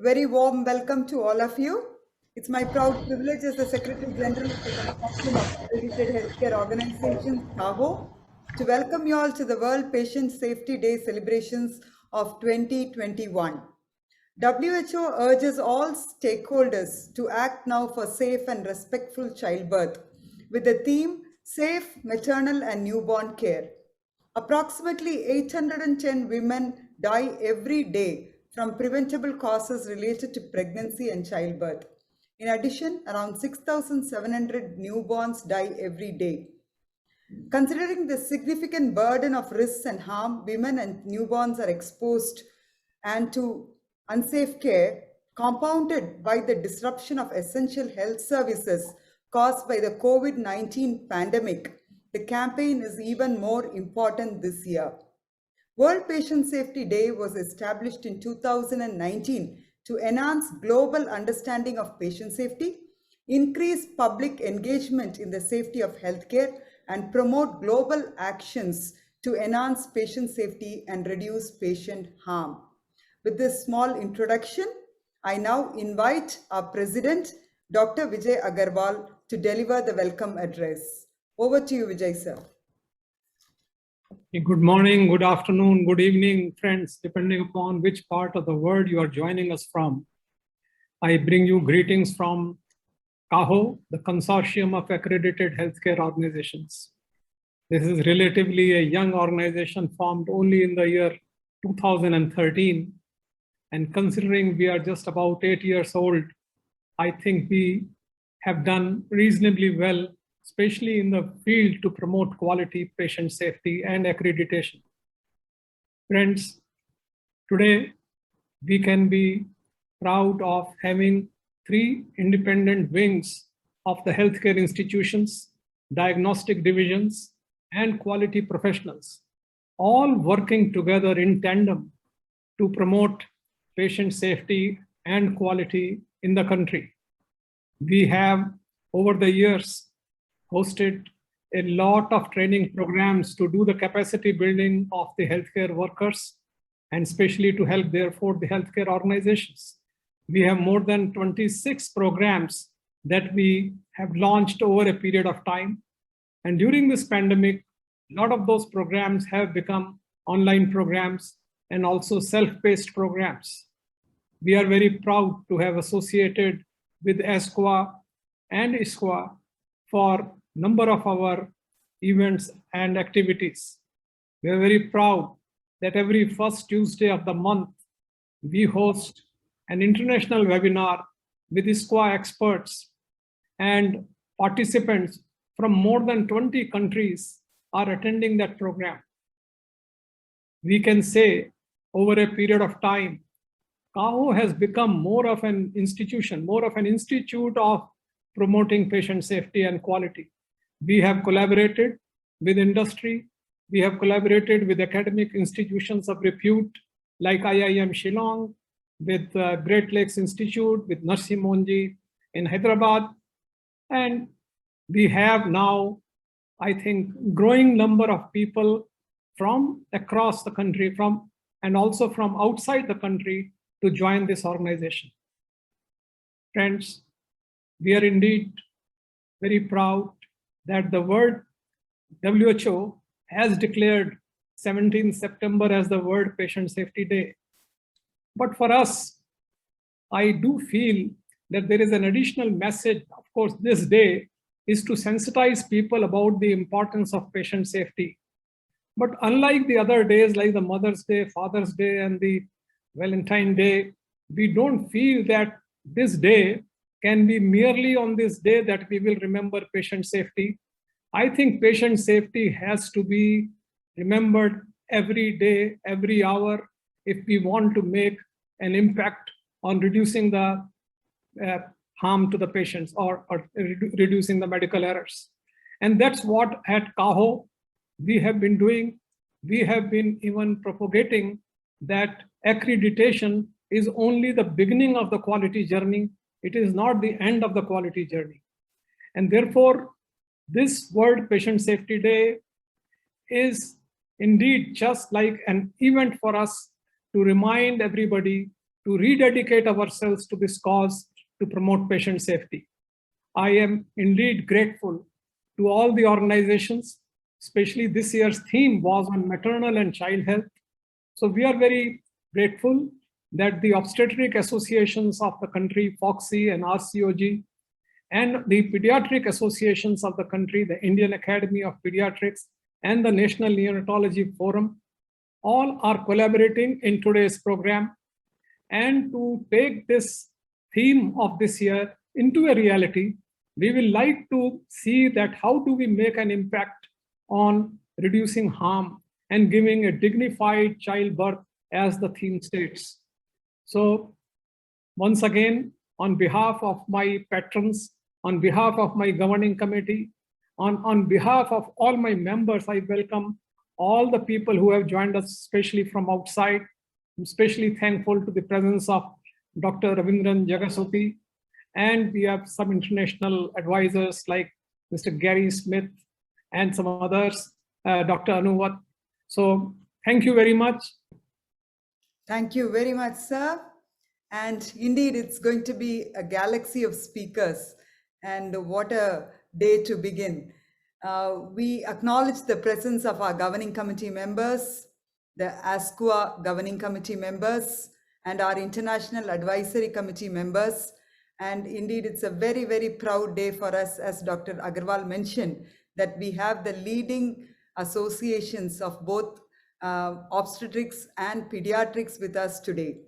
Very warm welcome to all of you. It's my proud privilege as the Secretary General of the Consortium of Accredited Healthcare Organizations, CAHO, to welcome you all to the World Patient Safety Day celebrations of 2021. WHO urges all stakeholders to act now for safe and respectful childbirth with the theme Safe Maternal and Newborn Care. Approximately 810 women die every day from preventable causes related to pregnancy and childbirth. In addition, around 6,700 newborns die every day. Considering the significant burden of risks and harm women and newborns are exposed and to unsafe care, compounded by the disruption of essential health services caused by the COVID-19 pandemic, the campaign is even more important this year. World Patient Safety Day was established in 2019 to enhance global understanding of patient safety, increase public engagement in the safety of healthcare, and promote global actions to enhance patient safety and reduce patient harm. With this small introduction, I now invite our President, Dr. Vijay Agarwal, to deliver the welcome address. Over to you, Vijay, sir. Good morning, good afternoon, good evening, friends, depending upon which part of the world you are joining us from. I bring you greetings from CAHO, the Consortium of Accredited Healthcare Organizations. This is relatively a young organization formed only in the year 2013. And considering we are just about 8 years old, I think we have done reasonably well, especially in the field to promote quality, patient safety, and accreditation. Friends, today we can be proud of having 3 independent wings of the healthcare institutions, diagnostic divisions, and quality professionals, all working together in tandem to promote patient safety and quality in the country. We have, over the years, hosted a lot of training programs to do the capacity building of the healthcare workers, and especially to help, therefore, the healthcare organizations. We have more than 26 programs that we have launched over a period of time. And during this pandemic, a lot of those programs have become online programs and also self-paced programs. We are very proud to have associated with ASQA and ISQA for number of our events and activities. We are very proud that every first Tuesday of the month, we host an international webinar with ISQA experts, and participants from more than 20 countries are attending that program. We can say over a period of time, CAHO has become more of an institution, more of an institute of promoting patient safety and quality. We have collaborated with industry. We have collaborated with academic institutions of repute like IIM Shillong, with Great Lakes Institute, with Narsi Monji in Hyderabad. And we have now, I think, growing number of people from across the country, and also from outside the country to join this organization. Friends, we are indeed very proud that the World WHO has declared 17th September as the World Patient Safety Day. But for us, I do feel that there is an additional message. Of course, this day is to sensitize people about the importance of patient safety. But unlike the other days, like the Mother's Day, Father's Day, and the Valentine's Day, we don't feel that this day can be merely on this day that we will remember patient safety. I think patient safety has to be remembered every day, every hour, if we want to make an impact on reducing the harm to the patients or reducing the medical errors. And that's what at CAHO we have been doing. We have been even propagating that accreditation is only the beginning of the quality journey. It is not the end of the quality journey. And therefore, this World Patient Safety Day is indeed just like an event for us to remind everybody to rededicate ourselves to this cause to promote patient safety. I am indeed grateful to all the organizations, especially this year's theme was on maternal and child health. So we are very grateful that the obstetric associations of the country, FOXI and RCOG, and the pediatric associations of the country, the Indian Academy of Pediatrics and the National Neonatology Forum, all are collaborating in today's program. And to take this theme of this year into a reality, we will like to see that how do we make an impact on reducing harm and giving a dignified childbirth as the theme states. So once again, on behalf of my patrons, on behalf of my governing committee, on behalf of all my members, I welcome all the people who have joined us, especially from outside. I'm especially thankful to the presence of Dr. Ravindran Jagasoti, and we have some international advisors like Mr. Gary Smith and some others, Dr. Anuvat. So thank you very much. Thank you very much, sir. And indeed, it's going to be a galaxy of speakers. And what a day to begin. We acknowledge the presence of our governing committee members, the ASQA governing committee members, and our international advisory committee members. And indeed, it's a very, very proud day for us, as Dr. Agarwal mentioned, that we have the leading associations of both obstetrics and pediatrics with us today.